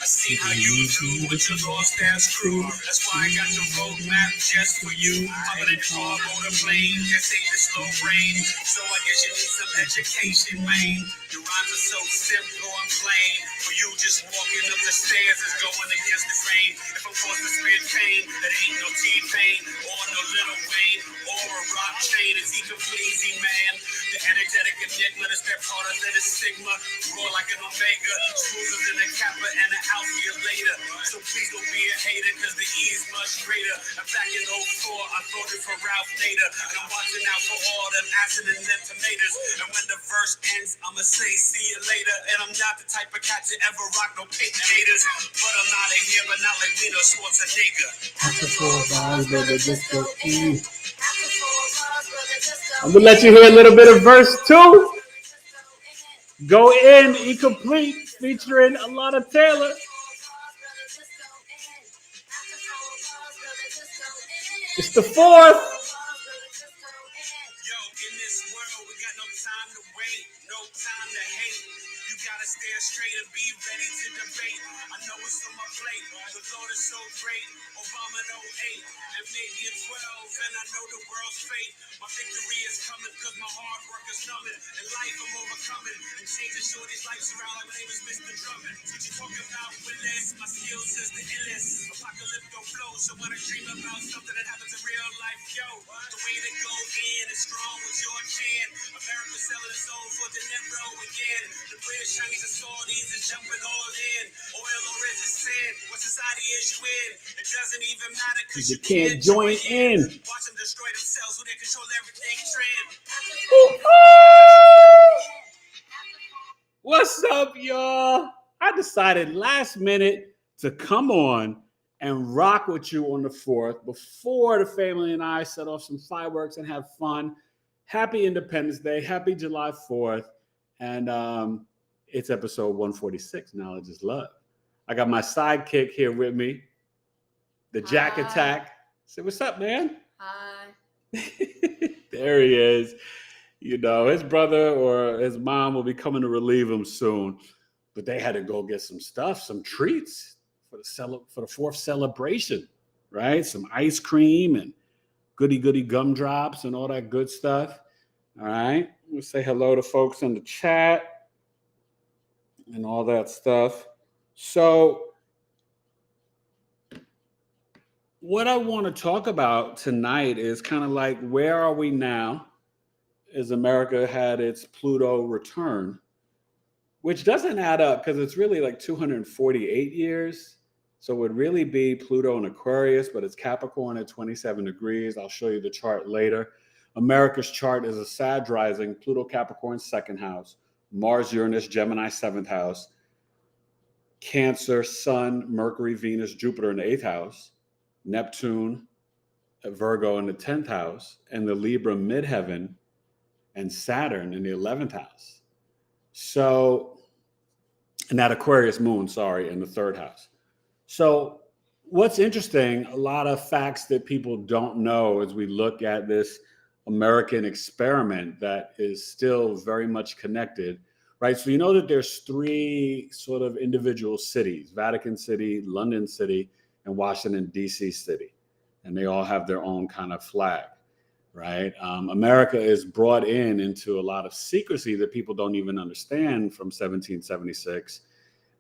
I see how you do with your lost ass crew. That's why I got the roadmap just for you. I'm in a car, motor plane, can't take the slow brain. So I guess you need some education, man. Your rhymes are so simple and plain. For you, just walking up the stairs is going against the grain. If I'm forced to spit pain, that ain't no T-Pain or no Little Wayne or a rock chain. It's easy, man. The energetic enigma, the step harder than a sigma. Roar like an omega, smoother than a kappa and an alpha later. So please don't be a hater, cause the E is much greater. And back in '04, I voted for Ralph Nader. And I'm watching out for all them acid and them tomatoes. And when the verse ends, I'ma say see you later. And I'm not the type of cat to ever rock no pink gators. But I'm not a here, but not like Lino Schwarzenegger. After 4 bars, brother, just go in. I'm gonna let you hear a little bit of verse 2. Go in, incomplete, featuring a lot of Taylor. It's the 4th. Yo, in this world, we got no time to wait, no time to hate. You gotta stare straight and be ready to debate. I know it's on my plate. The Lord is so great. Obama in 08 and maybe in 12, and I know the world's fate. My victory is coming because my hard work is numbing. In life, I'm overcoming and changing shorty's lives around like my name is Mr. Drummond. What you talking about, Willis? My skills is the illest. Apocalypto flow, so when I dream about something that happens in real life, yo, the way to go in is strong with your chin. America selling its soul for De Niro again. The British, Chinese, and Saudis is jumping all in. Oil or is it sin? What society is you in? It doesn't even matter because you can't join in. Watch them destroy themselves when they control everything trend. What's up, y'all? I decided last minute to come on and rock with you on the 4th before the family and I set off some fireworks and have fun. Happy Independence Day. Happy July 4th. And it's episode 146, Knowledge is Love. I got my sidekick here with me, the Jack Attack. Say, what's up, man? Hi. There he is. You know, his brother or his mom will be coming to relieve him soon. But they had to go get some stuff, some treats for the 4th celebration, right? Some ice cream and goody gumdrops and all that good stuff. All right. We'll say hello to folks in the chat and all that stuff. So what I want to talk about tonight is kind of like, where are we now as America had its Pluto return, which doesn't add up because it's really like 248 years. So it would really be Pluto in Aquarius, but it's Capricorn at 27 degrees. I'll show you the chart later. America's chart is a Sag rising, Pluto Capricorn 2nd house, Mars Uranus Gemini 7th house, Cancer Sun Mercury Venus Jupiter in the 8th house, Neptune at Virgo in the 10th house, and the Libra midheaven and Saturn in the 11th house. So, and that Aquarius Moon, in the 3rd house. So what's interesting, a lot of facts that people don't know as we look at this American experiment that is still very much connected, right? So you know that there's 3 sort of individual cities, Vatican City, London City, and Washington, D.C. City. And they all have their own kind of flag, right? America is brought into a lot of secrecy that people don't even understand from 1776.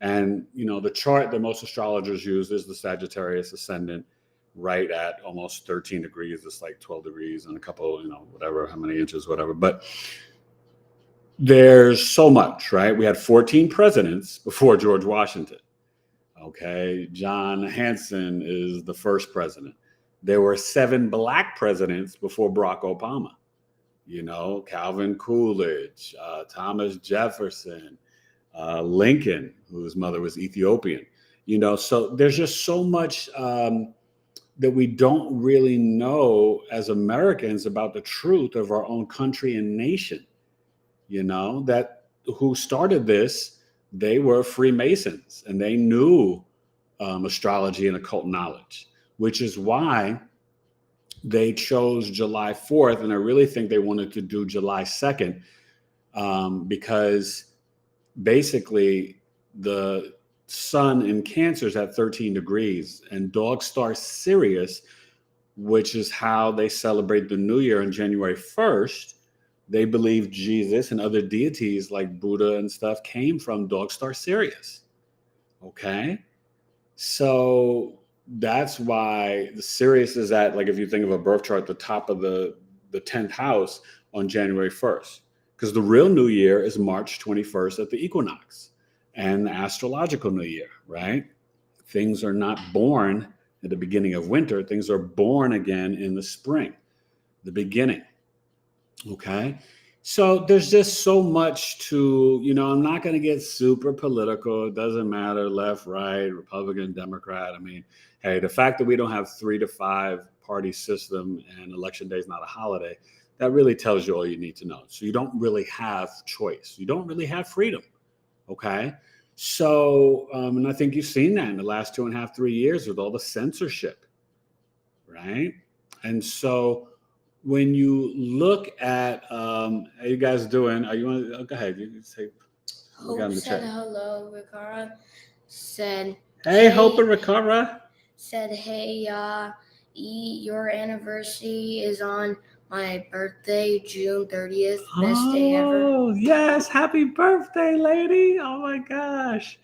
And, you know, the chart that most astrologers use is the Sagittarius Ascendant, right at almost 13 degrees. It's like 12 degrees and a couple, you know, whatever, how many inches, whatever. But there's so much, right? We had 14 presidents before George Washington. Okay. John Hanson is the first president. There were 7 black presidents before Barack Obama. You know, Calvin Coolidge, Thomas Jefferson, Lincoln, whose mother was Ethiopian. You know, so there's just so much that we don't really know as Americans about the truth of our own country and nation. that who started this, they were Freemasons and they knew astrology and occult knowledge, which is why they chose July 4th. And I really think they wanted to do July 2nd because basically the sun in Cancer is at 13 degrees and dog star Sirius, which is how they celebrate the new year on January 1st. They believe Jesus and other deities like Buddha and stuff came from dog star Sirius. Okay. So that's why the Sirius is at, like, if you think of a birth chart, the top of the 10th house on January 1st, because the real new year is March 21st at the equinox and the astrological new year, right? Things are not born at the beginning of winter. Things are born again in the spring, the beginning. Okay. So there's just so much to, I'm not going to get super political. It doesn't matter left, right, Republican, Democrat. I mean, hey, the fact that we don't have 3 to 5 party system and election day is not a holiday, that really tells you all you need to know. So you don't really have choice. You don't really have freedom. Okay. So, and I think you've seen that in the last 2.5, 3 years with all the censorship. Right. And so when you look at, how you guys doing? Are you want to go ahead? You can say. Hope said hello. Rikara said, "Hey, Hope and Rikara." Said, "Hey, your anniversary is on my birthday, June 30th. Best day ever." Oh yes, happy birthday, lady! Oh my gosh,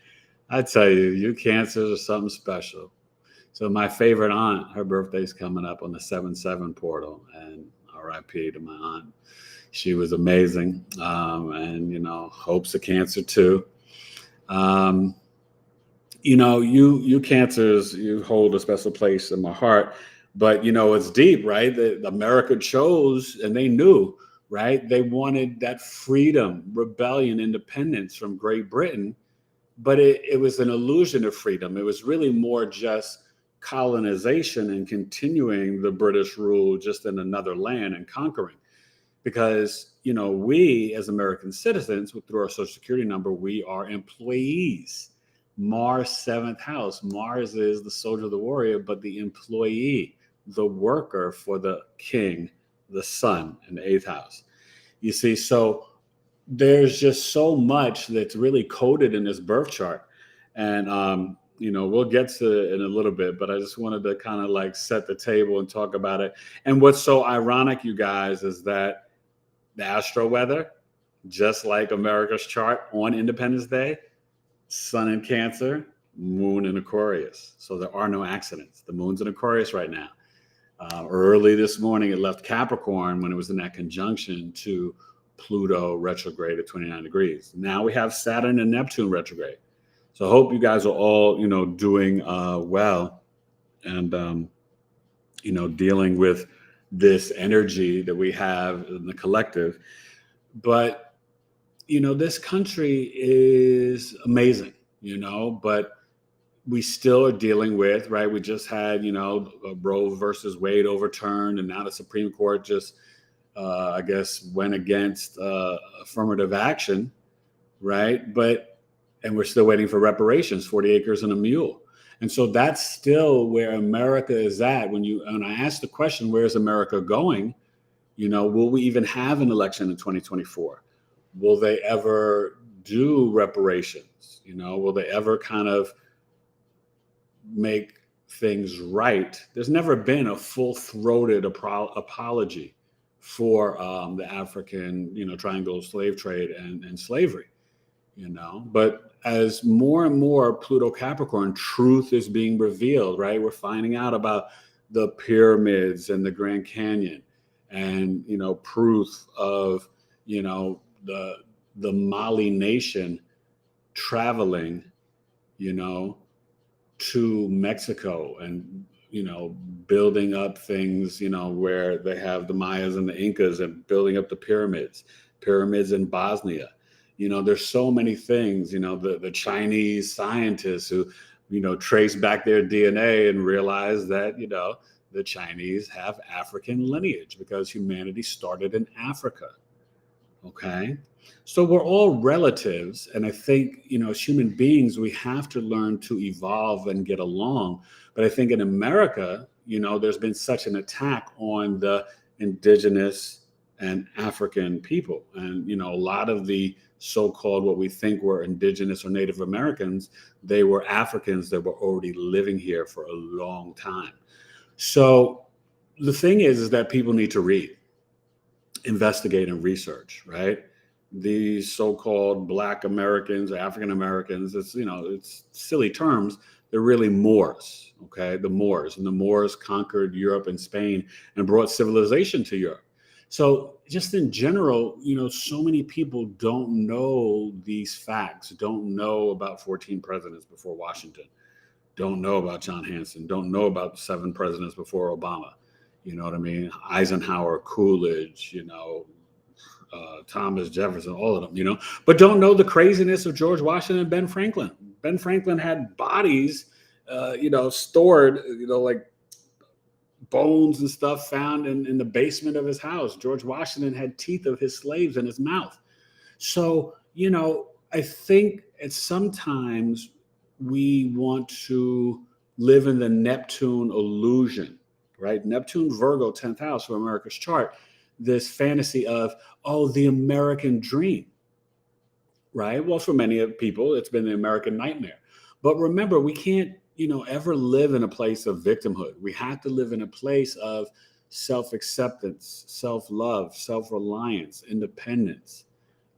I tell you, you Cancers are something special. So my favorite aunt, her birthday's coming up on the 7/7 portal, and RIP to my aunt. She was amazing, and Hope's a Cancer too. You Cancers, you hold a special place in my heart. But it's deep, right? That America chose, and they knew, right? They wanted that freedom, rebellion, independence from Great Britain, but it was an illusion of freedom. It was really more just colonization and continuing the British rule just in another land and conquering. Because, we as American citizens, through our Social Security number, we are employees. Mars, 7th house. Mars is the soldier, the warrior, but the employee, the worker for the king, the sun in the 8th house. You see, so there's just so much that's really coded in this birth chart. And, we'll get to it in a little bit, but I just wanted to kind of like set the table and talk about it. And what's so ironic, you guys, is that the astro weather, just like America's chart on Independence Day, sun in Cancer, moon in Aquarius. So there are no accidents. The moon's in Aquarius right now. Early this morning, it left Capricorn when it was in that conjunction to Pluto retrograde at 29 degrees. Now we have Saturn and Neptune retrograde. So I hope you guys are all, doing well and, dealing with this energy that we have in the collective. But, this country is amazing, but we still are dealing with, right? We just had, Roe versus Wade overturned, and now the Supreme Court just, I guess, went against affirmative action, right? And we're still waiting for reparations, 40 acres and a mule. And so that's still where America is at. When I ask the question, where is America going? Will we even have an election in 2024? Will they ever do reparations? Will they ever kind of make things right? There's never been a full-throated apology for the African, triangle slave trade and slavery, But as more and more Pluto Capricorn truth is being revealed, right? We're finding out about the pyramids and the Grand Canyon and, proof of, the Mali nation traveling, to Mexico and, building up things, where they have the Mayas and the Incas and building up the pyramids in Bosnia. There's so many things, the Chinese scientists who, trace back their DNA and realize that, the Chinese have African lineage because humanity started in Africa. Okay. So we're all relatives. And I think, as human beings, we have to learn to evolve and get along. But I think in America, there's been such an attack on the indigenous and African people. And, a lot of the so-called what we think were indigenous or Native Americans, they were Africans that were already living here for a long time. So the thing is that people need to read, investigate, and research, right? These so-called Black Americans or African Americans, it's silly terms. They're really Moors, okay? The Moors. And the Moors conquered Europe and Spain and brought civilization to Europe. So just in general, so many people don't know these facts, don't know about 14 presidents before Washington, don't know about John Hanson, don't know about 7 presidents before Obama. You know what I mean? Eisenhower, Coolidge, Thomas Jefferson, all of them, but don't know the craziness of George Washington and Ben Franklin. Ben Franklin had bodies, stored, like bones and stuff found in the basement of his house. George Washington had teeth of his slaves in his mouth. So, I think sometimes we want to live in the Neptune illusion, right? Neptune, Virgo, 10th house for America's chart. This fantasy of, the American dream, right? Well, for many people, it's been the American nightmare. But remember, we can't, ever live in a place of victimhood. We have to live in a place of self-acceptance, self-love, self-reliance, independence,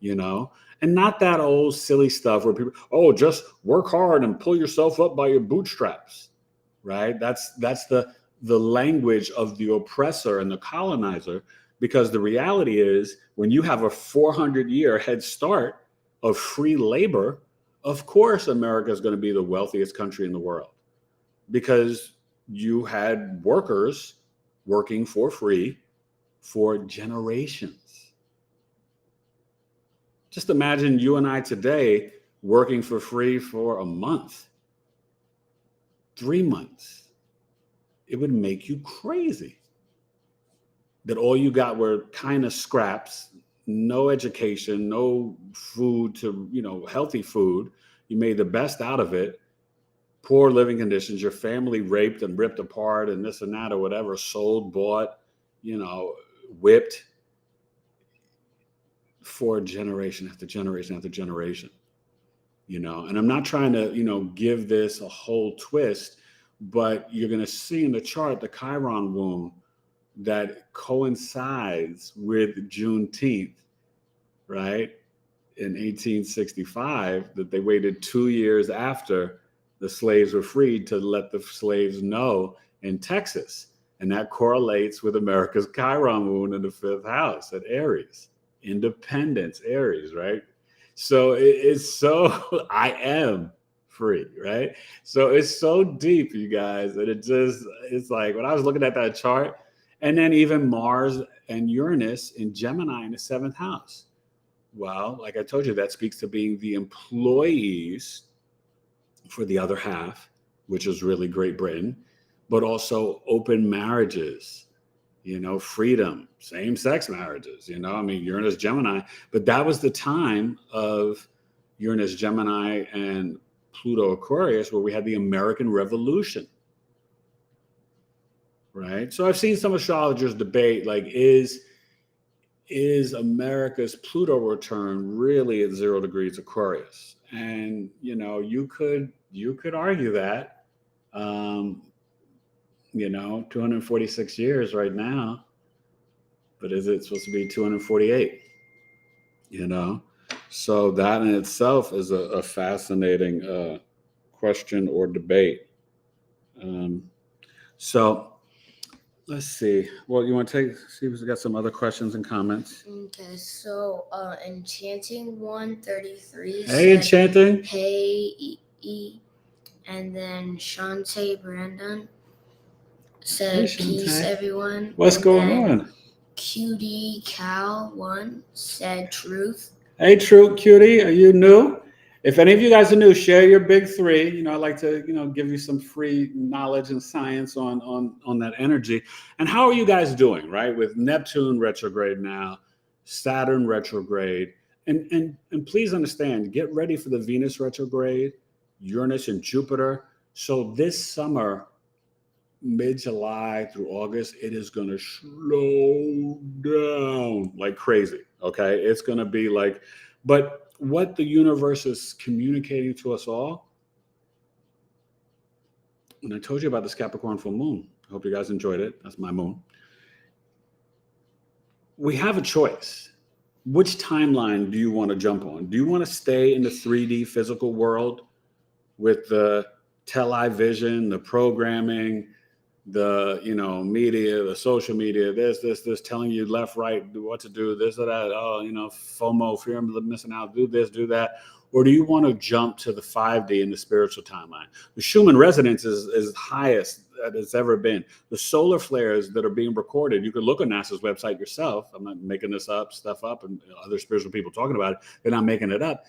and not that old silly stuff where people, just work hard and pull yourself up by your bootstraps, right? That's the language of the oppressor and the colonizer. Because the reality is, when you have a 400-year head start of free labor, of course, America is going to be the wealthiest country in the world, because you had workers working for free for generations. Just imagine you and I today working for free for a month, 3 months. It would make you crazy. That all you got were kind of scraps, no education, no food to, healthy food. You made the best out of it. Poor living conditions, your family raped and ripped apart and this and that or whatever, sold, bought, whipped for generation after generation after generation, and I'm not trying to, give this a whole twist, but you're going to see in the chart the Chiron wound that coincides with Juneteenth, right? In 1865, that they waited 2 years after the slaves were freed to let the slaves know in Texas. And that correlates with America's Chiron moon in the 5th house at Aries. Independence, Aries, right? So it's so, I am free, right? So it's so deep, you guys, that it's like, when I was looking at that chart, and then even Mars and Uranus in Gemini in the 7th house. Well, like I told you, that speaks to being the employees for the other half, which is really Great Britain, but also open marriages, freedom, same-sex marriages, Uranus, Gemini. But that was the time of Uranus, Gemini, and Pluto, Aquarius, where we had the American Revolution. Right. So I've seen some astrologers debate, like, is America's Pluto return really at 0 degrees Aquarius? And, you could argue that, 246 years right now, but is it supposed to be 248? So that in itself is a fascinating question or debate. So let's see. Well, you want to see if we got some other questions and comments? Okay, so Enchanting 133 Hey, Enchanting. Hey, and then Shantae Brandon said, Hey, peace, Shantae. everyone. What's And going then on? QD Cal 1 said truth. Hey, True Cutie, are you new? If any of you guys are new, share your big 3. I like to, give you some free knowledge and science on that energy. And how are you guys doing, right? With Neptune retrograde now, Saturn retrograde. And please understand, get ready for the Venus retrograde, Uranus and Jupiter. So this summer, mid-July through August, it is going to slow down like crazy. Okay. It's going to be like, but what the universe is communicating to us all, and I told you about this Capricorn full moon. I hope you guys enjoyed it. That's my moon. We have a choice. Which timeline do you want to jump on? Do you want to stay in the 3D physical world with the television, the programming, the media, the social media, this, telling you left, right, what to do, this or that, FOMO, fear of missing out, do this, do that? Or do you want to jump to the 5D in the spiritual timeline? The Schumann resonance is highest that it's ever been. The solar flares that are being recorded, you can look on NASA's website yourself. I'm not making this stuff up, and other spiritual people talking about it. They're not making it up.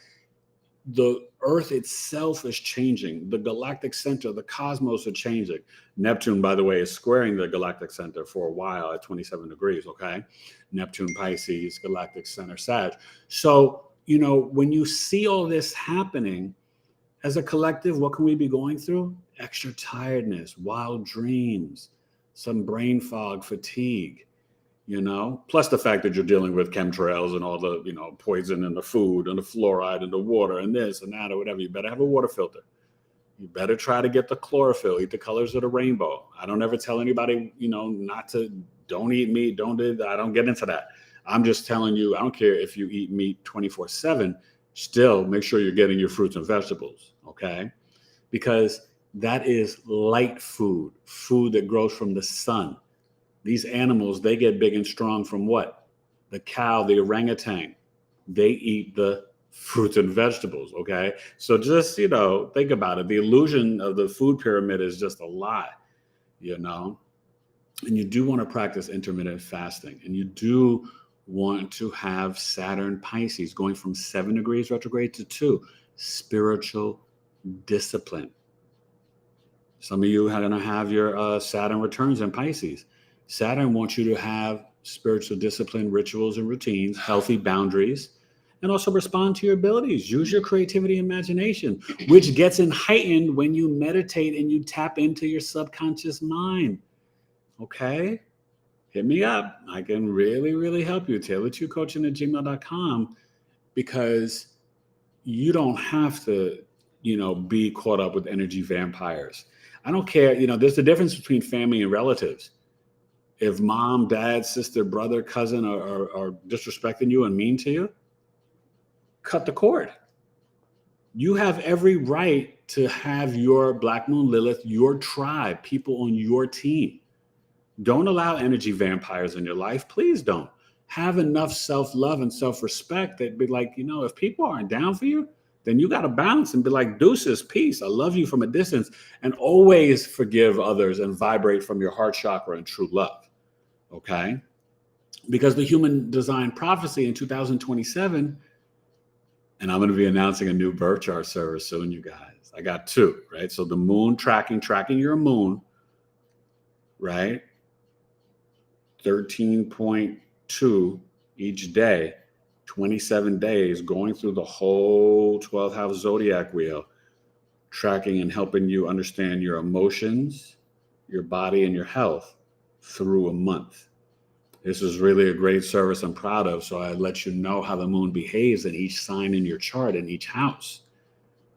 The Earth itself is changing. The galactic center, the cosmos are changing. Neptune, by the way, is squaring the galactic center for a while at 27 degrees, okay? Neptune, Pisces, galactic center, Sag. So, when you see all this happening, as a collective, what can we be going through? Extra tiredness, wild dreams, some brain fog, fatigue, plus the fact that you're dealing with chemtrails and all the, poison in the food and the fluoride in the water and this and that or whatever. You better have a water filter. You better try to get the chlorophyll, eat the colors of the rainbow. I don't ever tell anybody, don't eat meat, I don't get into that. I'm just telling you, I don't care if you eat meat 24/7, still make sure you're getting your fruits and vegetables, okay? Because that is light food that grows from the sun. These animals, they get big and strong from what? The cow, the orangutan, they eat the fruits and vegetables, okay? So just, think about it. The illusion of the food pyramid is just a lie, And you do want to practice intermittent fasting. And you do want to have Saturn Pisces going from 7 degrees retrograde to 2. Spiritual discipline. Some of you are going to have your Saturn returns in Pisces. Saturn wants you to have spiritual discipline, rituals and routines, healthy boundaries, and also respond to your abilities. Use your creativity and imagination, which gets heightened when you meditate and you tap into your subconscious mind. Okay? Hit me up. I can really, really help you. tailored2coaching@gmail.com, because you don't have to, be caught up with energy vampires. I don't care. There's a difference between family and relatives. If mom, dad, sister, brother, cousin are disrespecting you and mean to you, cut the cord. You have every right to have your Black Moon Lilith, your tribe, people on your team. Don't allow energy vampires in your life. Please don't. Have enough self-love and self-respect that be like, if people aren't down for you, then you got to bounce and be like, deuces, peace. I love you from a distance. And always forgive others and vibrate from your heart chakra and true love. Okay? Because the human design prophecy in 2027, and I'm going to be announcing a new birth chart service soon, you guys. I got 2, right? So the moon tracking your moon, right? 13.2 each day, 27 days, going through the whole 12th house zodiac wheel, tracking and helping you understand your emotions, your body, and your health through a month. This is really a great service I'm proud of. So I let you know how the moon behaves in each sign in your chart in each house.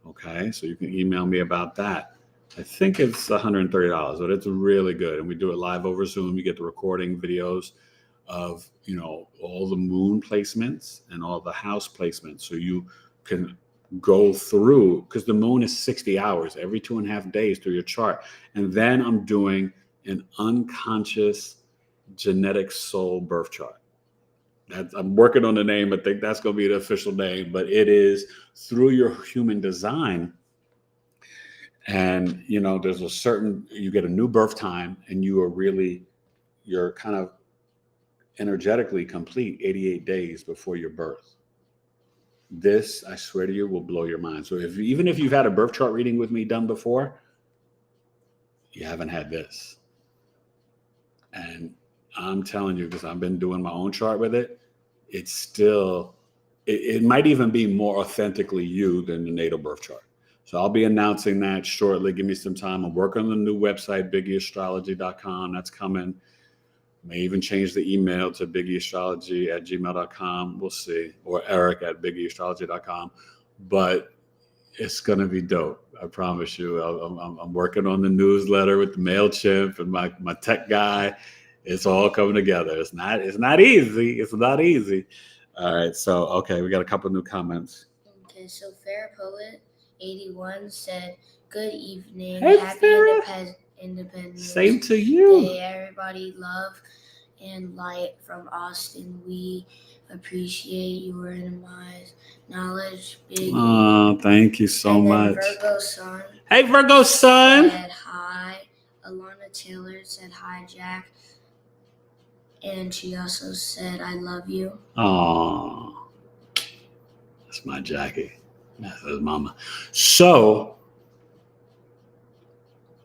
Okay, so you can email me about that. I think it's $130, but it's really good. And we do it live over Zoom. You get the recording videos of, all the moon placements and all the house placements. So you can go through, because the moon is 60 hours every 2.5 days through your chart. And then I'm doing an unconscious genetic soul birth chart. I'm working on the name. I think that's going to be the official name, but it is through your human design. And, there's you get a new birth time, and you're kind of energetically complete 88 days before your birth. This, I swear to you, will blow your mind. So even if you've had a birth chart reading with me done before, you haven't had this. And I'm telling you, because I've been doing my own chart with it, it's still, it might even be more authentically you than the natal birth chart. So I'll be announcing that shortly. Give me some time. I'm working on the new website, biggieastrology.com. That's coming. May even change the email to biggieastrology@gmail.com. We'll see. Or eric@biggieastrology.com. But it's going to be dope. I promise you. I'm working on the newsletter with the MailChimp and my tech guy. It's all coming together. It's not easy. It's not easy. All right. So, okay. We got a couple new comments. Okay. So Fair Poet 81 said, "Good evening. Hey, Happy Sarah. Independence Same to you. Day, everybody. Love and light from Austin. We appreciate your itemized knowledge. Big." Oh, thank you so and much. Virgo Sun. Hey, Virgo Sun. Said hi. Alana Taylor said hi, Jack. And she also said, "I love you." Oh, that's my Jackie. That's his mama. So,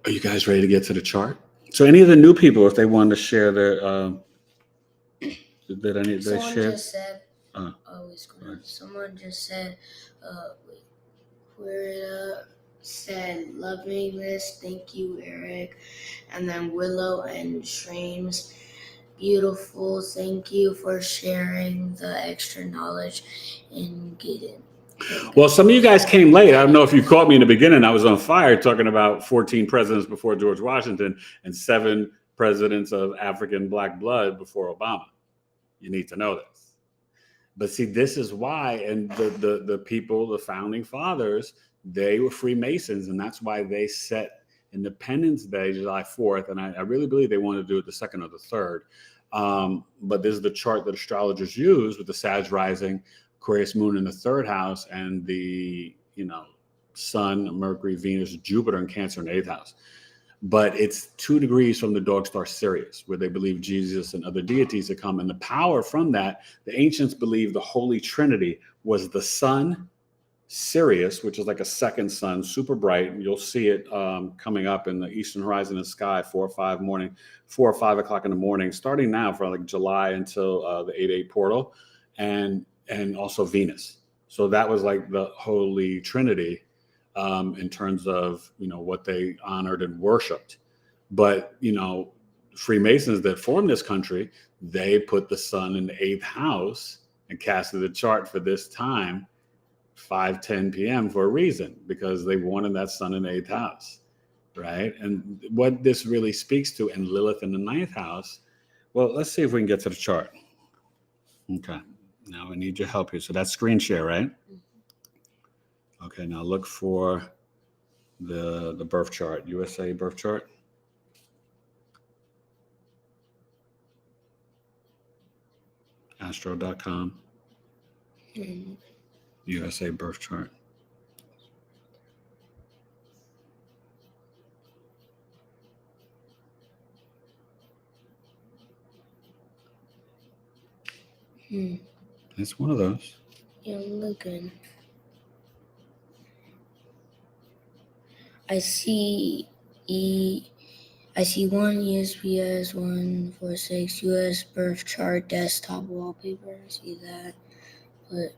are you guys ready to get to the chart? So, any of the new people, if they wanted to share their, did they share? Just said, someone just said, Querida said, "Love me, miss. Thank you, Eric." And then Willow and Streams, "Beautiful. Thank you for sharing the extra knowledge and getting." Well, some of you guys came late. I don't know if you caught me in the beginning. I was on fire talking about 14 presidents before George Washington and 7 presidents of African Black blood before Obama. You need to know this. But see, this is why, and the people, the founding fathers, they were Freemasons, and that's why they set Independence Day, July 4th. And I really believe they wanted to do it the 2nd or the 3rd. But this is the chart that astrologers use with the Sag rising, Aquarius Moon in the 3rd house, and the, Sun, Mercury, Venus, Jupiter, and Cancer in the 8th house. But it's 2 degrees from the dog star Sirius, where they believe Jesus and other deities had come. And the power from that, the ancients believed the Holy Trinity was the sun, Sirius, which is like a second sun, super bright. And you'll see it coming up in the eastern horizon of the sky, 4 or 5 o'clock in the morning, starting now from like July until the 8/8 portal, and also Venus. So that was like the Holy Trinity. In terms of, what they honored and worshiped. But, Freemasons that formed this country, they put the sun in the 8th house and casted the chart for this time, 5:10 p.m. for a reason, because they wanted that sun in the 8th house, right? And what this really speaks to, and Lilith in the 9th house, well, let's see if we can get to the chart. Okay, now we need your help here. So that's screen share, right? Okay, now look for the birth chart, USA birth chart. Astro.com. USA birth chart. It's one of those. Yeah, I'm looking. I see one ESPS 146 US birth chart desktop wallpaper. I see that, but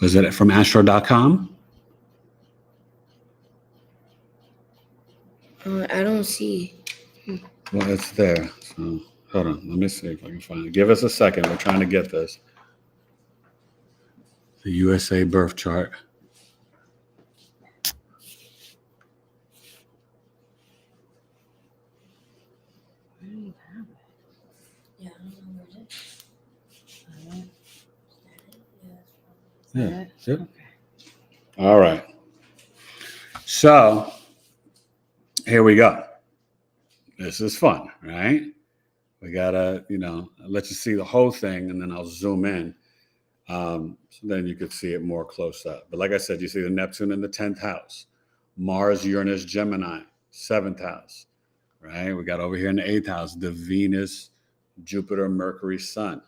Was it from Astro.com? I don't see. Well, it's there. So hold on. Let me see if I can find it. Give us a second. We're trying to get this. The USA birth chart. Yeah, I don't know where it is. Yeah, that's it. Okay. All right. So here we go. This is fun, right? We gotta, let you see the whole thing, and then I'll zoom in. So then you could see it more close up. But like I said, you see the Neptune in the 10th house, Mars, Uranus, Gemini, 7th house, right? We got over here in the 8th house, the Venus, Jupiter, Mercury, Sun.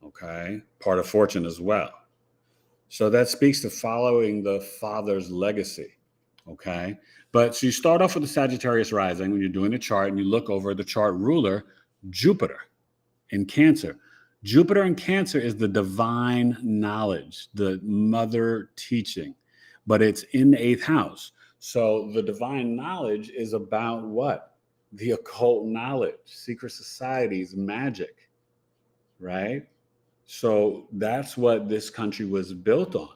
Okay, part of fortune as well. So that speaks to following the father's legacy, Okay. But so you start off with the Sagittarius rising when you're doing the chart, and you look over the chart ruler, Jupiter in Cancer. Jupiter in Cancer is the divine knowledge, the mother teaching, but it's in the 8th house. So the divine knowledge is about what? The occult knowledge, secret societies, magic, right? So that's what this country was built on,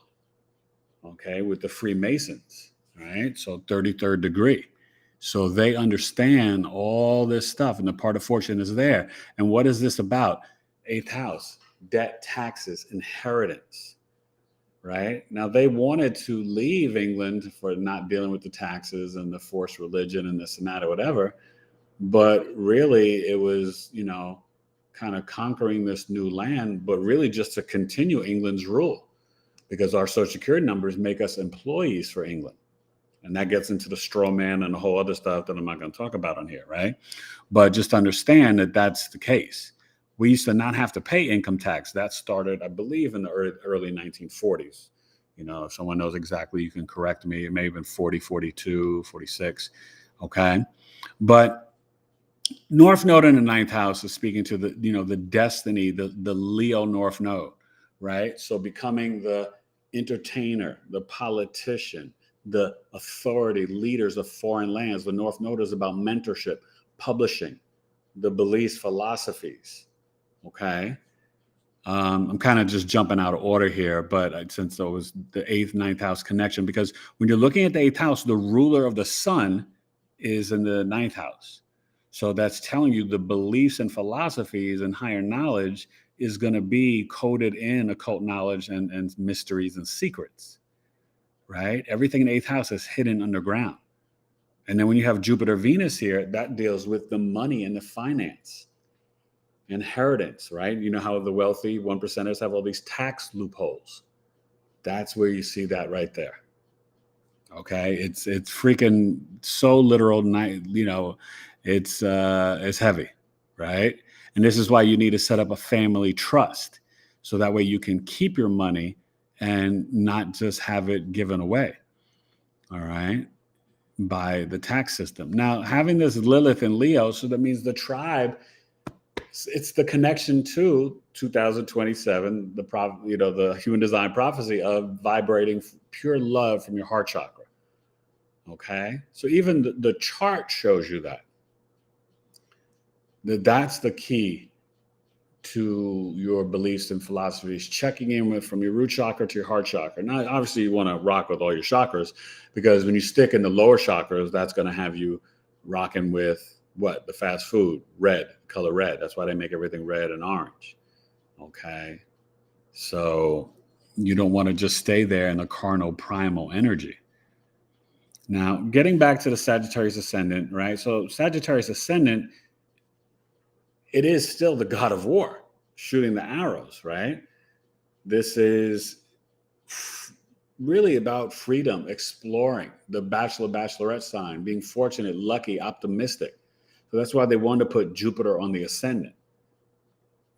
okay, with the Freemasons, right? So 33rd degree. So they understand all this stuff, and the part of fortune is there. And what is this about? 8th house, debt, taxes, inheritance, right? Now, they wanted to leave England for not dealing with the taxes and the forced religion and this and that or whatever. But really, it was, kind of conquering this new land, but really just to continue England's rule, because our social security numbers make us employees for England. And that gets into the straw man and a whole other stuff that I'm not going to talk about on here, right? But just understand that that's the case. We used to not have to pay income tax. That started, I believe, in the early 1940s. If someone knows exactly, you can correct me. It may have been 40, 42, 46. Okay. But North Node in the 9th house is speaking to the destiny, the Leo North Node, right? So becoming the entertainer, the politician, the authority, leaders of foreign lands. The North Node is about mentorship, publishing, the beliefs, philosophies. Okay. I'm kind of just jumping out of order here, but since it was the 8th, 9th house connection, because when you're looking at the 8th house, the ruler of the sun is in the 9th house. So that's telling you the beliefs and philosophies and higher knowledge is going to be coded in occult knowledge and mysteries and secrets, right? Everything in the 8th house is hidden underground. And then when you have Jupiter, Venus here, that deals with the money and the finance, inheritance, right? You know how the wealthy 1%ers have all these tax loopholes. That's where you see that right there. Okay, it's freaking so literal. It's heavy, right? And this is why you need to set up a family trust, so that way you can keep your money and not just have it given away. All right, by the tax system. Now, having this Lilith in Leo, so that means the tribe. It's the connection to 2027, the human design prophecy of vibrating pure love from your heart chakra. Okay, so even the chart shows you that's the key to your beliefs and philosophies, checking in with from your root chakra to your heart chakra. Now, obviously, you want to rock with all your chakras, because when you stick in the lower chakras, that's going to have you rocking with what? The fast food, color red. That's why they make everything red and orange. Okay. So you don't want to just stay there in the carnal primal energy. Now, getting back to the Sagittarius Ascendant, right? So Sagittarius Ascendant, it is still the god of war, shooting the arrows, right? This is really about freedom, exploring, the bachelorette sign, being fortunate, lucky, optimistic. So that's why they wanted to put Jupiter on the ascendant,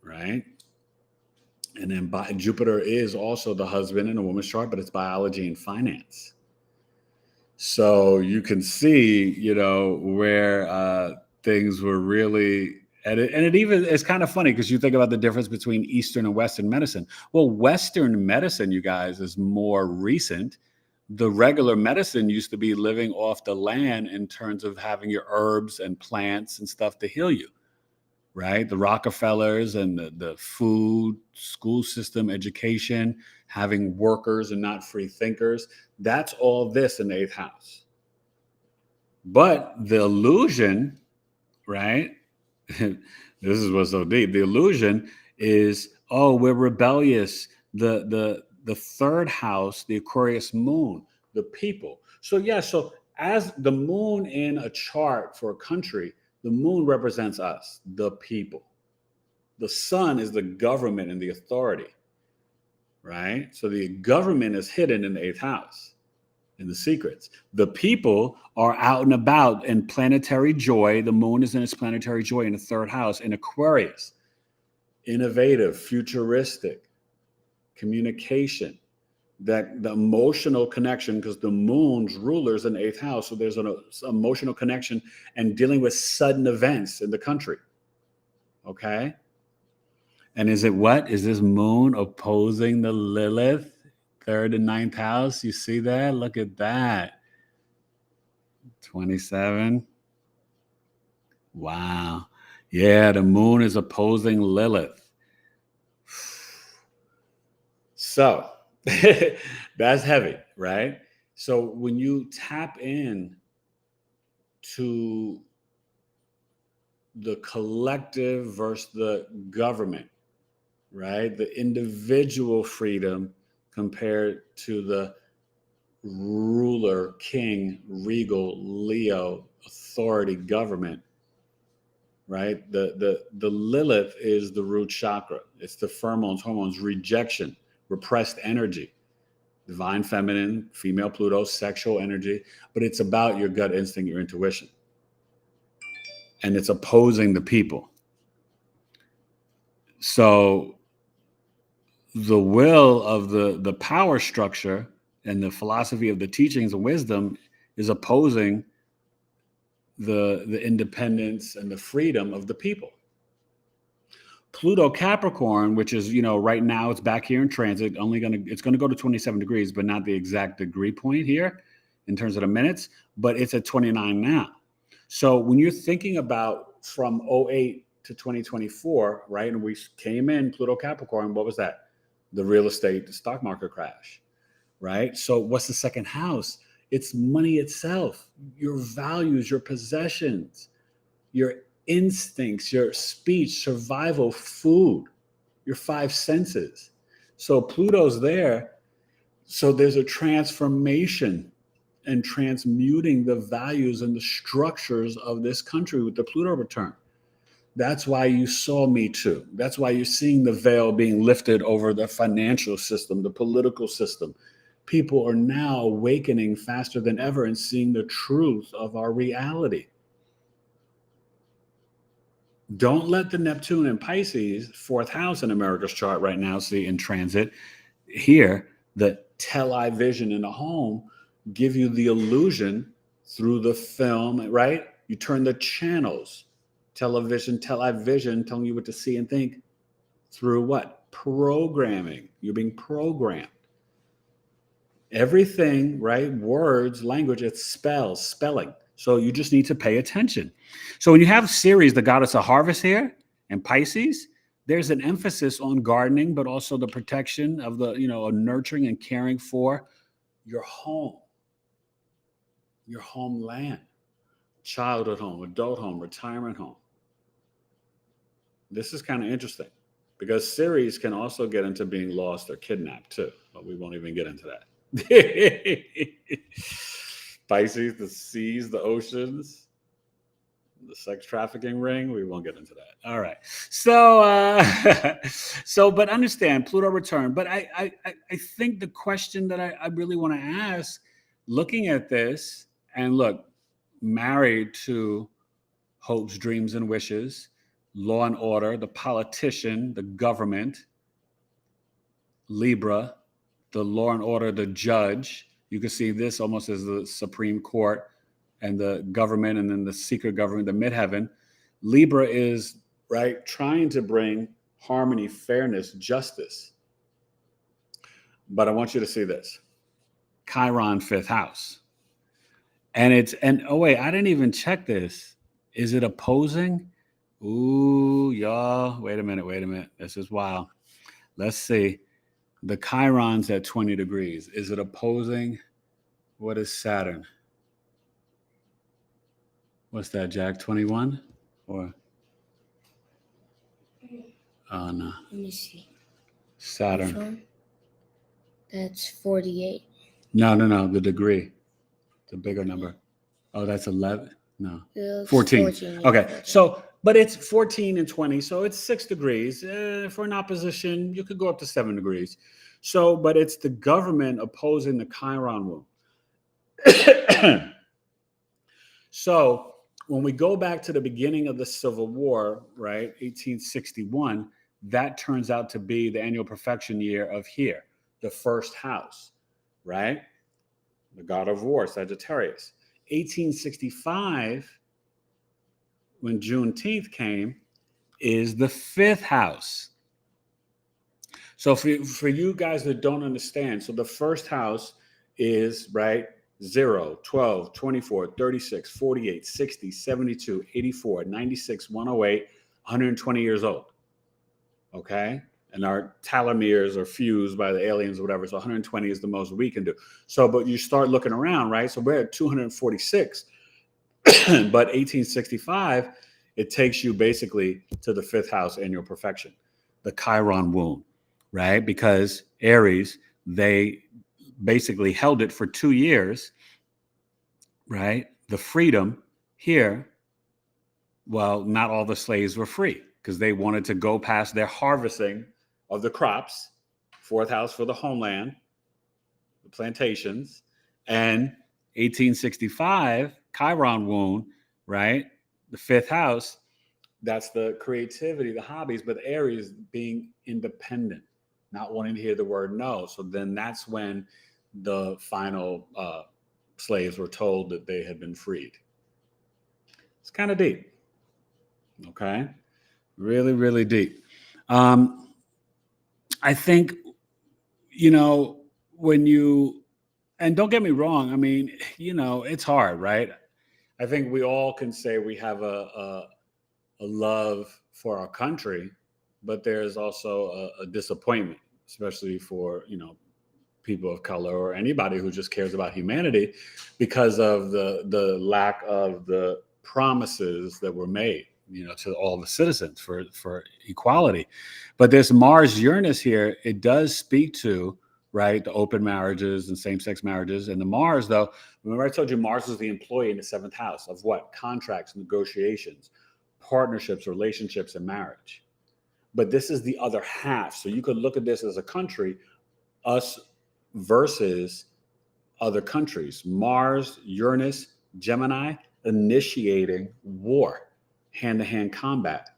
right? And then Jupiter is also the husband in a woman's chart, but it's biology and finance. So you can see, where things were really, it's kind of funny because you think about the difference between Eastern and Western medicine. Well, Western medicine, you guys, is more recent. The regular medicine used to be living off the land in terms of having your herbs and plants and stuff to heal you, right? The Rockefellers and the food, school system, education, having workers and not free thinkers. That's all this in the 8th house. But the illusion, right? This is what's so deep. The illusion is, we're rebellious. The 3rd house, the Aquarius moon, the people. So as the moon in a chart for a country, the moon represents us, the people. The sun is the government and the authority, right? So the government is hidden in the 8th house, in the secrets. The people are out and about in planetary joy. The moon is in its planetary joy in the 3rd house, in Aquarius. Innovative, futuristic, communication, that the emotional connection, because the moon's ruler is in the 8th house. So there's an emotional connection and dealing with sudden events in the country. Okay. And is it what? Is this moon opposing the Lilith, 3rd and 9th house? You see that? Look at that. 27. Wow. Yeah, the moon is opposing Lilith. So that's heavy, right? So when you tap in to the collective versus the government, right? The individual freedom compared to the ruler, king, regal, Leo, authority, government, right? The Lilith is the root chakra. It's the pheromones, hormones, rejection, repressed energy, divine feminine, female Pluto, sexual energy, but it's about your gut instinct, your intuition. And it's opposing the people. So the will of the power structure and the philosophy of the teachings and wisdom is opposing the independence and the freedom of the people. Pluto Capricorn, which is, right now it's back here in transit, it's going to go to 27 degrees, but not the exact degree point here in terms of the minutes, but it's at 29 now. So when you're thinking about from 08 to 2024, right? And we came in Pluto Capricorn, what was that? The real estate, the stock market crash, right? So what's the second house? It's money itself, your values, your possessions, your instincts, your speech, survival, food, your 5 senses. So Pluto's there. So there's a transformation and transmuting the values and the structures of this country with the Pluto return. That's why you saw Me Too. That's why you're seeing the veil being lifted over the financial system, the political system. People are now awakening faster than ever and seeing the truth of our reality. Don't let the Neptune and Pisces, 4th house in America's chart right now, see in transit here, the television in the home, give you the illusion through the film, right? You turn the channels, television, telling you what to see and think through what? Programming. You're being programmed. Everything, right? Words, language, it's spelling. So you just need to pay attention. So when you have Ceres, the goddess of harvest here, and Pisces, there's an emphasis on gardening, but also the protection of the, nurturing and caring for your home, your homeland, childhood home, adult home, retirement home. This is kind of interesting because Ceres can also get into being lost or kidnapped too, but we won't even get into that. Pisces, the seas, the oceans, the sex trafficking ring. We won't get into that. All right. So, but understand Pluto return. But I think the question that I really want to ask, looking at this, and look, married to hopes, dreams, and wishes, law and order, the politician, the government, Libra, the law and order, the judge. You can see this almost as the Supreme Court and the government, and then the secret government, the midheaven. Libra is, right, trying to bring harmony, fairness, justice. But I want you to see this. Chiron, 5th house. And oh wait, I didn't even check this. Is it opposing? Ooh, y'all, wait a minute. This is wild. Let's see. The Chiron's at 20 degrees. Is it opposing? What is Saturn? What's that, Jack? 21? Or? Oh, no. Let me see. Saturn. That's 48. No. The degree. The bigger number. Oh, that's 11? No. 14. Okay. 14. So, but it's 14 and 20. So it's 6 degrees. For an opposition, you could go up to 7 degrees. So, but it's the government opposing the Chiron womb. So when we go back to the beginning of the Civil War, right, 1861, that turns out to be the annual perfection year of here, the 1st house. right? The god of war, Sagittarius. 1865, when Juneteenth came, is the 5th house. So for you guys that don't understand, so the first house is, right, 0, 12, 24, 36, 48, 60, 72, 84, 96, 108, 120 years old. Okay? And our telomeres are fused by the aliens or whatever. So 120 is the most we can do. So, but you start looking around, right? So we're at 246. But 1865, it takes you basically to the 5th house annual perfection, the Chiron wound, right? Because Aries, they basically held it for 2 years, right? The freedom here, well, not all the slaves were free because they wanted to go past their harvesting of the crops, 4th house for the homeland, the plantations, and 1865, Chiron wound, right? The 5th house, that's the creativity, the hobbies, but Aries being independent, not wanting to hear the word no. So then that's when the final slaves were told that they had been freed. It's kind of deep. Okay. Really, really deep. I think, when you, and don't get me wrong, I mean, it's hard, right? I think we all can say we have a love for our country, but there's also a disappointment, especially for, people of color or anybody who just cares about humanity because of the lack of the promises that were made, to all the citizens for equality. But this Mars Uranus here, it does speak to, right, the open marriages and same-sex marriages. And the Mars, though, remember I told you Mars is the employee in the 7th house of what? Contracts, negotiations, partnerships, relationships, and marriage. But this is the other half. So you could look at this as a country, us versus other countries. Mars, Uranus, Gemini, initiating war, hand-to-hand combat.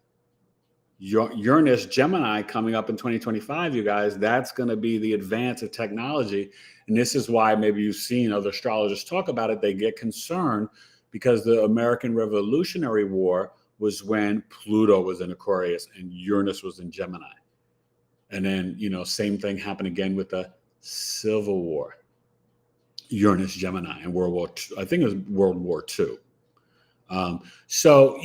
Uranus, Gemini coming up in 2025, you guys, that's going to be the advance of technology. And this is why maybe you've seen other astrologers talk about it. They get concerned because the American Revolutionary War was when Pluto was in Aquarius and Uranus was in Gemini. And then, same thing happened again with the Civil War, Uranus, Gemini, and World War II. I think it was World War II. So,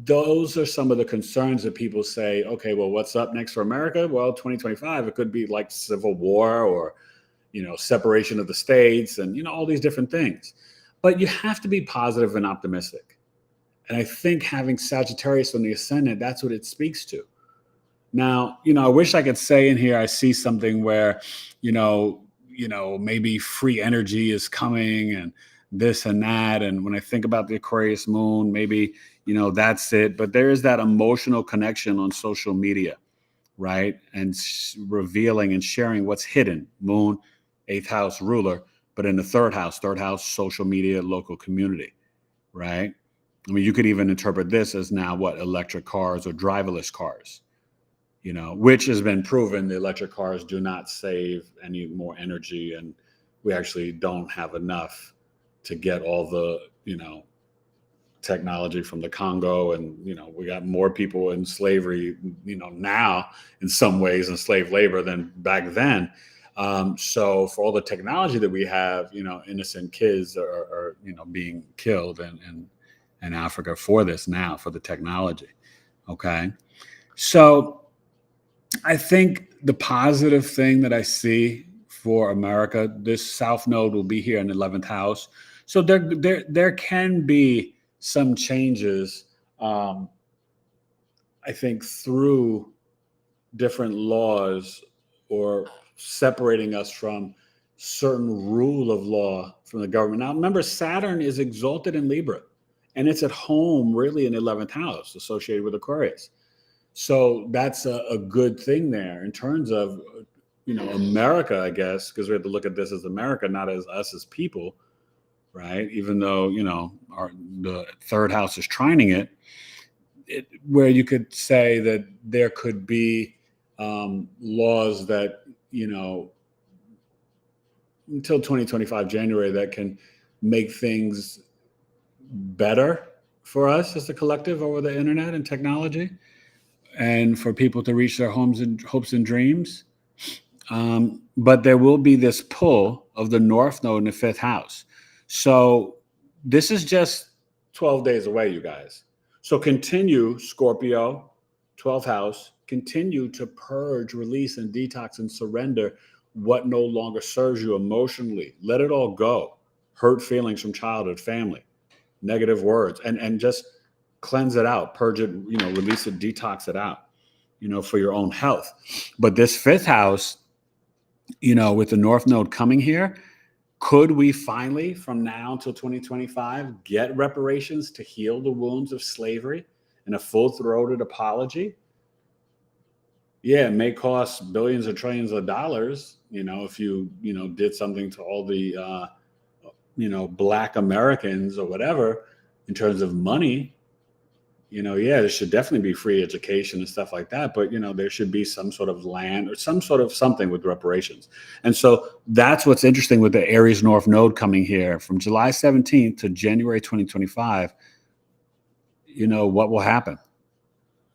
those are some of the concerns that people say, okay, well, what's up next for America? Well, 2025, it could be like civil war or, separation of the states and, all these different things. But you have to be positive and optimistic. And I think having Sagittarius on the ascendant, that's what it speaks to. Now, I wish I could say in here, I see something where, maybe free energy is coming and this and that. And when I think about the Aquarius moon, maybe, that's it. But there is that emotional connection on social media, right? And revealing and sharing what's hidden. Moon, 8th house ruler, but in the third house, social media, local community, right? I mean, you could even interpret this as now what? Electric cars or driverless cars. Which has been proven the electric cars do not save any more energy. And we actually don't have enough to get all the, technology from the Congo. And, we got more people in slavery, now in some ways in slave labor than back then. So for all the technology that we have, innocent kids are being killed in Africa for this now, for the technology. Okay. So I think the positive thing that I see for America, this South Node will be here in the 11th house. So there can be some changes, I think, through different laws or separating us from certain rule of law from the government. Now, remember, Saturn is exalted in Libra, and it's at home really in the 11th house associated with Aquarius. So that's a good thing there in terms of, America, I guess, because we have to look at this as America, not as us as people, right? Even though, the third house is trining it, where you could say that there could be laws that, until 2025 January that can make things better for us as a collective over the internet and technology, and for people to reach their homes and hopes and dreams. But there will be this pull of the North Node in the fifth house. So this is just 12 days away, you guys. So continue, Scorpio, 12th house, continue to purge, release, and detox and surrender what no longer serves you emotionally. Let it all go. Hurt feelings from childhood, family, negative words, and just cleanse it out, purge it, release it, detox it out, for your own health. But this fifth house, with the North Node coming here, could we finally, from now until 2025, get reparations to heal the wounds of slavery and a full-throated apology? Yeah, it may cost billions or trillions of dollars, if you, did something to all the, Black Americans or whatever in terms of money. There should definitely be free education and stuff like that. But, there should be some sort of land or some sort of something with reparations. And so that's what's interesting with the Aries North Node coming here from July 17th to January 2025. What will happen?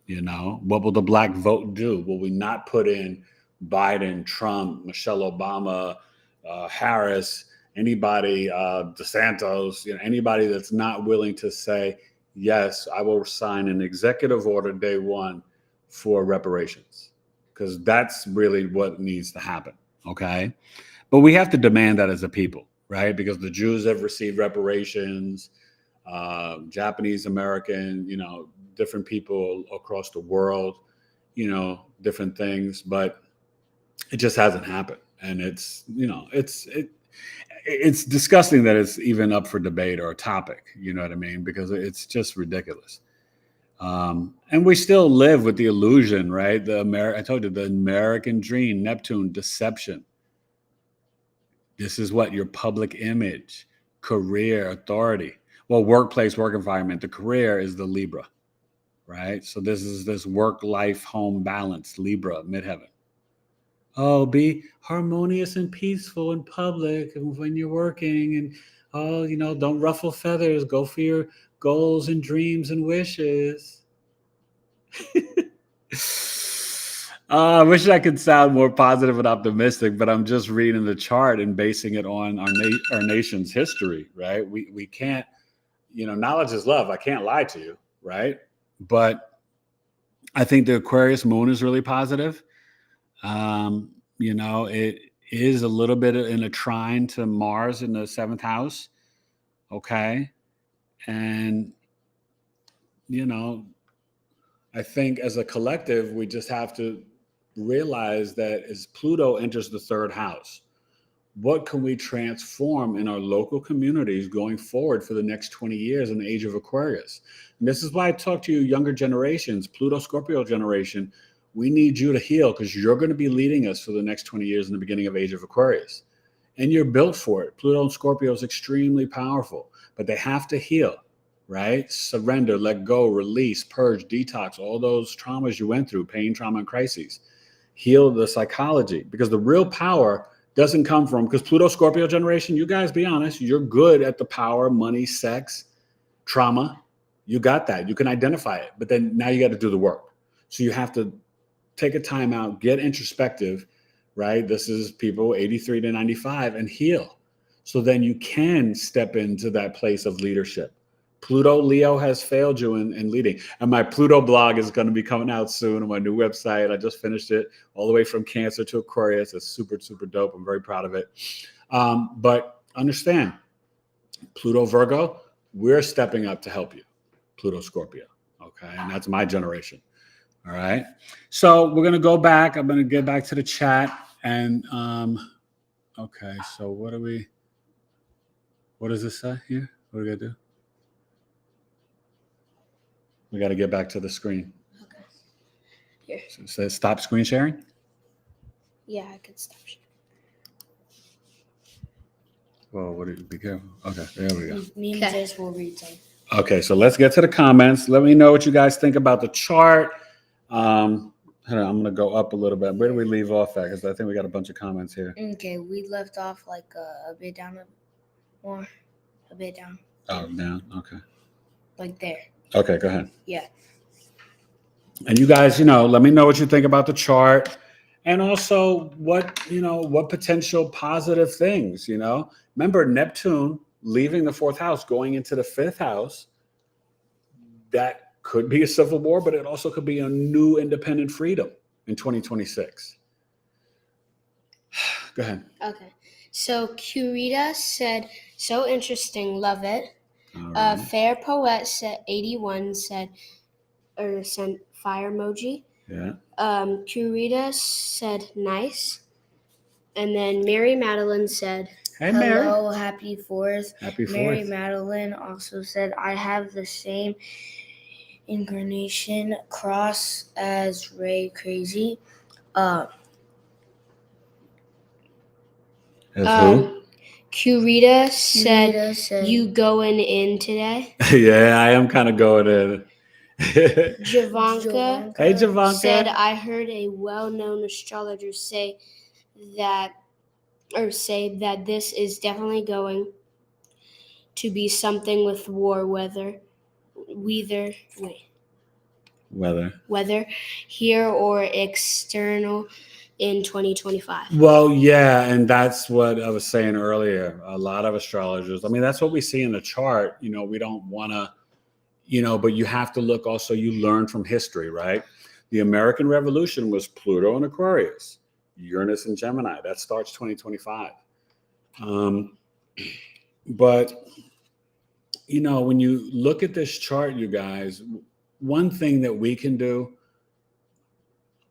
What will the Black vote do? Will we not put in Biden, Trump, Michelle Obama, Harris, anybody, DeSantos, anybody that's not willing to say, yes, I will sign an executive order day one for reparations, because that's really what needs to happen. Okay. But we have to demand that as a people, right? Because the Jews have received reparations, Japanese American, different people across the world, different things, but it just hasn't happened. And it's disgusting that it's even up for debate or a topic, you know what I mean? Because it's just ridiculous. And we still live with the illusion, right? I told you, the American dream, Neptune, deception. This is what your public image, career, authority. Well, workplace, work environment. The career is the Libra, right? So this is this work-life home balance, Libra, midheaven. Oh, be harmonious and peaceful in public when you're working, and don't ruffle feathers. Go for your goals and dreams and wishes. I wish I could sound more positive and optimistic, but I'm just reading the chart and basing it on our nation's history, right? We can't, knowledge is love. I can't lie to you, right? But I think the Aquarius Moon is really positive. It is a little bit in a trine to Mars in the seventh house. Okay. And, I think as a collective, we just have to realize that as Pluto enters the third house, what can we transform in our local communities going forward for the next 20 years in the age of Aquarius? And this is why I talk to you younger generations, Pluto Scorpio generation. We need you to heal, because you're going to be leading us for the next 20 years in the beginning of age of Aquarius. And you're built for it. Pluto and Scorpio is extremely powerful, but they have to heal, right? Surrender, let go, release, purge, detox, all those traumas you went through, pain, trauma, and crises. Heal the psychology, because the real power doesn't come from, because Pluto Scorpio generation, you guys be honest, you're good at the power, money, sex, trauma. You got that. You can identify it, but then now you got to do the work. So you have to take a time out, get introspective, right? This is people 83 to 95, and heal. So then you can step into that place of leadership. Pluto Leo has failed you in leading. And my Pluto blog is going to be coming out soon on my new website. I just finished it, all the way from Cancer to Aquarius. It's super, super dope. I'm very proud of it. But understand, Pluto Virgo, we're stepping up to help you. Pluto Scorpio. Okay. And that's my generation. All right. So we're going to go back. I'm going to get back to the chat. And, okay. So what does this say here? What do we got to do? We got to get back to the screen. Okay. Here. So it says stop screen sharing. Yeah, I can stop sharing. Well, be careful. Okay. There we go. Me and Jess will read some. Okay. So let's get to the comments. Let me know what you guys think about the chart. Hold on, I'm going to go up a little bit. Where do we leave off at? Because I think we got a bunch of comments here. Okay, we left off like a bit down, more, a bit down. Oh, down. Okay. Like there. Okay, go ahead. Yeah. And you guys, let me know what you think about the chart, and also what potential positive things. Remember Neptune leaving the fourth house, going into the fifth house. That could be a civil war, but it also could be a new independent freedom in 2026. Go ahead. Okay. So Curita said, so interesting, love it. Right. Fair Poet said 81 said, or sent fire emoji. Yeah. Curita said nice. And then Mary Madeline said, hey, hello, Mary. happy 4th. Happy 4th. Mary Madeline also said, I have the same incarnation cross as Ray Crazy. As who? Curita said, you going in today? Yeah, I am kind of going in. Javanka Hey, Javanka. said, I heard a well-known astrologer say that this is definitely going to be something with weather here or external in 2025. Well, yeah, and that's what I was saying earlier. A lot of astrologers, I mean, that's what we see in the chart. We don't want to, but you have to look also, you learn from history, right? The American Revolution was Pluto and Aquarius, Uranus and Gemini. That starts 2025. But, when you look at this chart, you guys, one thing that we can do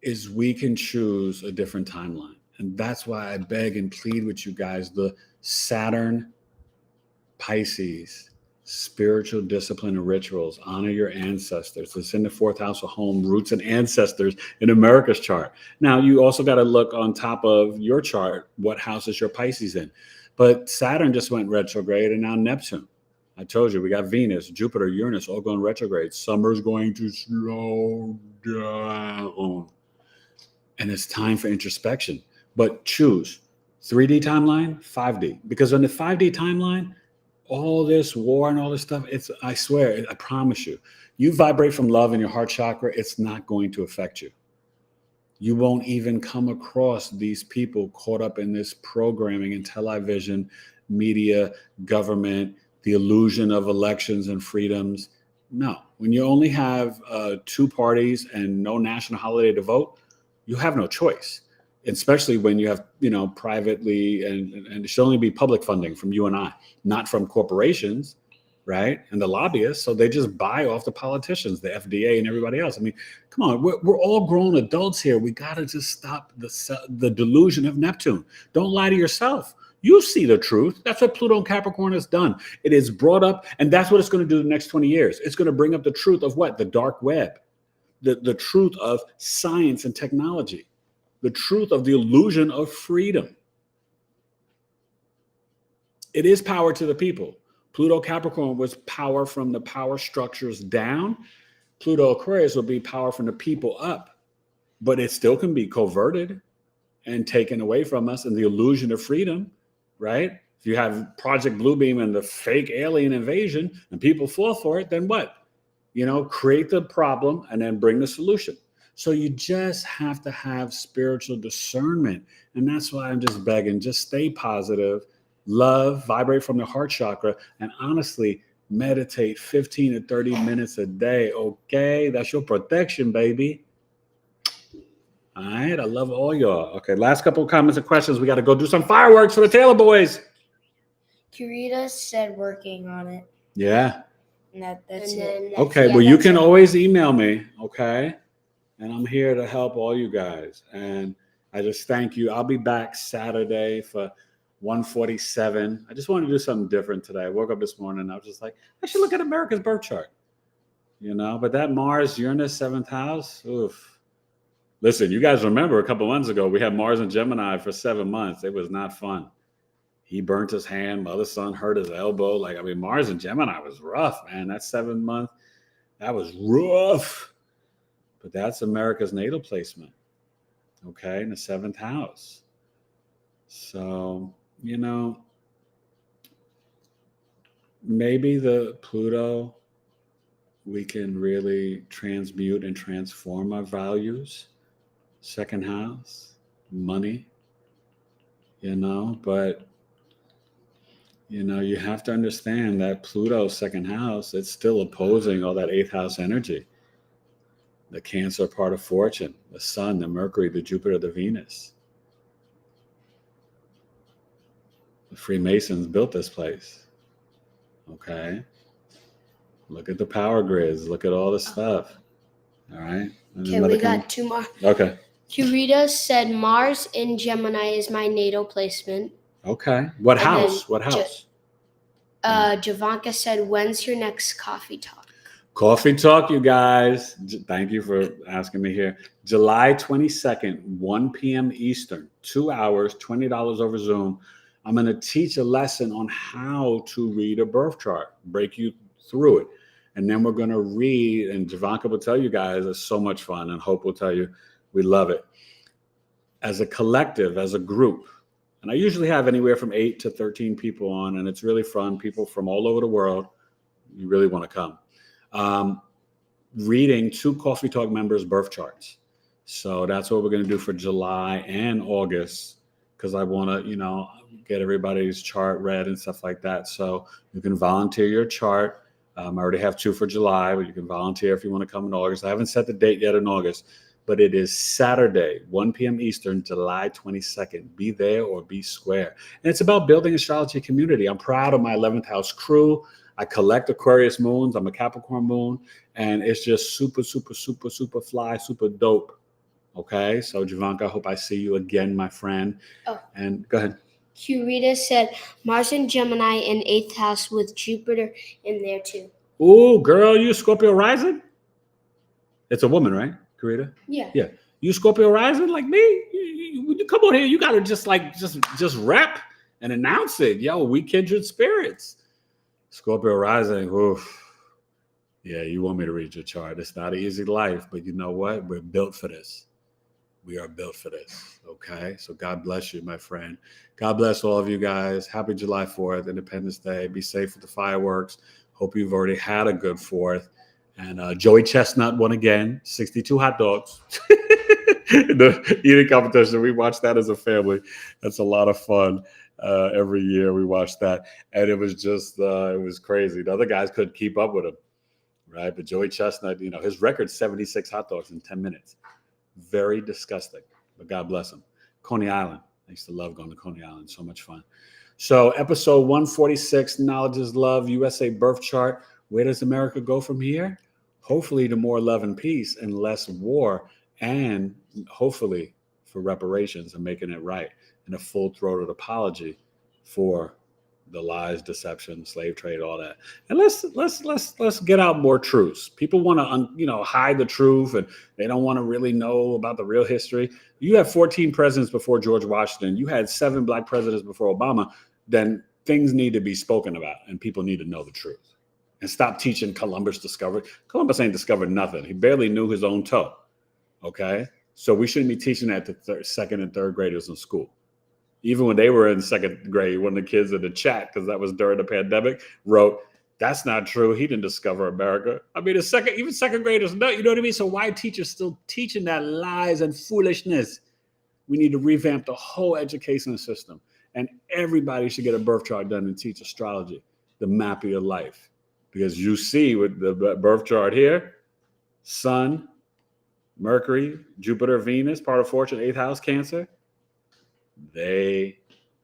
is we can choose a different timeline. And that's why I beg and plead with you guys, the Saturn, Pisces, spiritual discipline and rituals, honor your ancestors. It's in the fourth house of home, roots and ancestors in America's chart. Now, you also got to look on top of your chart, what house is your Pisces in? But Saturn just went retrograde, and now Neptune. I told you, we got Venus, Jupiter, Uranus, all going retrograde. Summer's going to slow down. And it's time for introspection. But choose 3D timeline, 5D. Because on the 5D timeline, all this war and all this stuff, I swear, I promise you, you vibrate from love in your heart chakra, it's not going to affect you. You won't even come across these people caught up in this programming and television, media, government, the illusion of elections and freedoms. No. When you only have 2 parties and no national holiday to vote, you have no choice, especially when you have, privately, and it should only be public funding from you and I, not from corporations, right? And the lobbyists. So they just buy off the politicians, the FDA and everybody else. I mean, come on, we're all grown adults here. We got to just stop the delusion of Neptune. Don't lie to yourself. You see the truth. That's what Pluto and Capricorn has done. It is brought up, and that's what it's going to do the next 20 years. It's going to bring up the truth of what? The dark web. The truth of science and technology, the truth of the illusion of freedom. It is power to the people. Pluto Capricorn was power from the power structures down. Pluto Aquarius will be power from the people up, but it still can be coverted and taken away from us in the illusion of freedom, right? If you have Project Bluebeam and the fake alien invasion and people fall for it, then what? Create the problem and then bring the solution. So you just have to have spiritual discernment. And that's why I'm just begging, just stay positive, love, vibrate from the heart chakra, and honestly, meditate 15 to 30 minutes a day. Okay, that's your protection, baby. All right, I love all y'all. Okay, last couple of comments and questions. We got to go do some fireworks for the Taylor boys. Curita said working on it. Yeah. That's it. Okay, well, you can always email me, okay? And I'm here to help all you guys. And I just thank you. I'll be back Saturday for 147. I just wanted to do something different today. I woke up this morning and I was just like, I should look at America's birth chart. But that Mars, Uranus, 7th house, oof. Listen, you guys remember a couple months ago, we had Mars and Gemini for 7 months. It was not fun. He burnt his hand. My other son hurt his elbow. Mars and Gemini was rough, man. That 7 month, that was rough. but that's America's natal placement, okay, in the 7th house. So, maybe the Pluto, we can really transmute and transform our values. 2nd house, money, but you have to understand that Pluto's 2nd house, it's still opposing all that 8th house energy. The Cancer part of fortune, the Sun, the Mercury, the Jupiter, the Venus. The Freemasons built this place. Okay? Look at the power grids. Look at all the stuff. All right? Okay, we got 2 more. Okay. Curita said Mars in Gemini is my natal placement. Okay. What house? What house? Javanka said, when's your next coffee talk? Coffee talk, you guys. Thank you for asking me here. July 22nd, 1 p.m. Eastern, 2 hours, $20 over Zoom. I'm going to teach a lesson on how to read a birth chart, break you through it. And then we're going to read, and Javanka will tell you guys, it's so much fun, and Hope will tell you we love it. As a collective, as a group, and I usually have anywhere from 8 to 13 people on, and it's really fun. People from all over the world. You really want to come. Reading 2 Coffee Talk members' birth charts. So that's what we're going to do for July and August, because I want to, get everybody's chart read and stuff like that. So you can volunteer your chart. I already have 2 for July, but you can volunteer if you want to come in August. I haven't set the date yet in August, but it is Saturday, 1 p.m. Eastern, July 22nd. Be there or be square. And it's about building astrology community. I'm proud of my 11th house crew. I collect Aquarius moons. I'm a Capricorn moon, and it's just super, super, super, super fly, super dope. Okay, so Javanka, I hope I see you again, my friend. Oh. And go ahead. Curita said Mars in Gemini in 8th house with Jupiter in there too. Ooh, girl, you Scorpio rising? It's a woman, right, Curita? Yeah. Yeah. You Scorpio rising like me? You come on here. You gotta just rep and announce it. Yo, we kindred spirits. Scorpio rising. Oof. Yeah, you want me to read your chart. It's not an easy life, but you know what? We're built for this. We are built for this. Okay. So God bless you, my friend. God bless all of you guys. Happy July 4th, Independence Day. Be safe with the fireworks. Hope you've already had a good 4th. And Joey Chestnut won again, 62 hot dogs. The eating competition, we watched that as a family. That's a lot of fun. Every year we watched that. And it was just, it was crazy. The other guys couldn't keep up with him, right? But Joey Chestnut, his record's 76 hot dogs in 10 minutes. Very disgusting, but God bless him. Coney Island. I used to love going to Coney Island. So much fun. So episode 146, Knowledge is Love, USA birth chart. Where does America go from here? Hopefully to more love and peace and less war, and hopefully for reparations and making it right, and a full-throated apology for the lies, deception, slave trade, all that. And let's get out more truths. People want to hide the truth, and they don't want to really know about the real history. You have 14 presidents before George Washington. You had 7 black presidents before Obama. Then things need to be spoken about, and people need to know the truth. And stop teaching Columbus discovered. Columbus ain't discovered nothing. He barely knew his own toe. Okay, so we shouldn't be teaching that to 2nd and 3rd graders in school. Even when they were in 2nd grade, one of the kids in the chat, because that was during the pandemic, wrote, "That's not true. He didn't discover America." I mean, even 2nd graders know, you know what I mean? So why teachers still teaching that lies and foolishness? We need to revamp the whole education system. And everybody should get a birth chart done and teach astrology, the map of your life. Because you see with the birth chart here, Sun, Mercury, Jupiter, Venus, part of fortune, 8th house, Cancer. They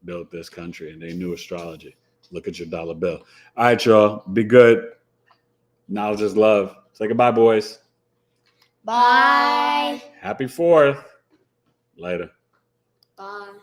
built this country and they knew astrology. Look at your dollar bill. All right, y'all. Be good. Knowledge is love. Say goodbye, boys. Bye. Happy 4th. Later. Bye.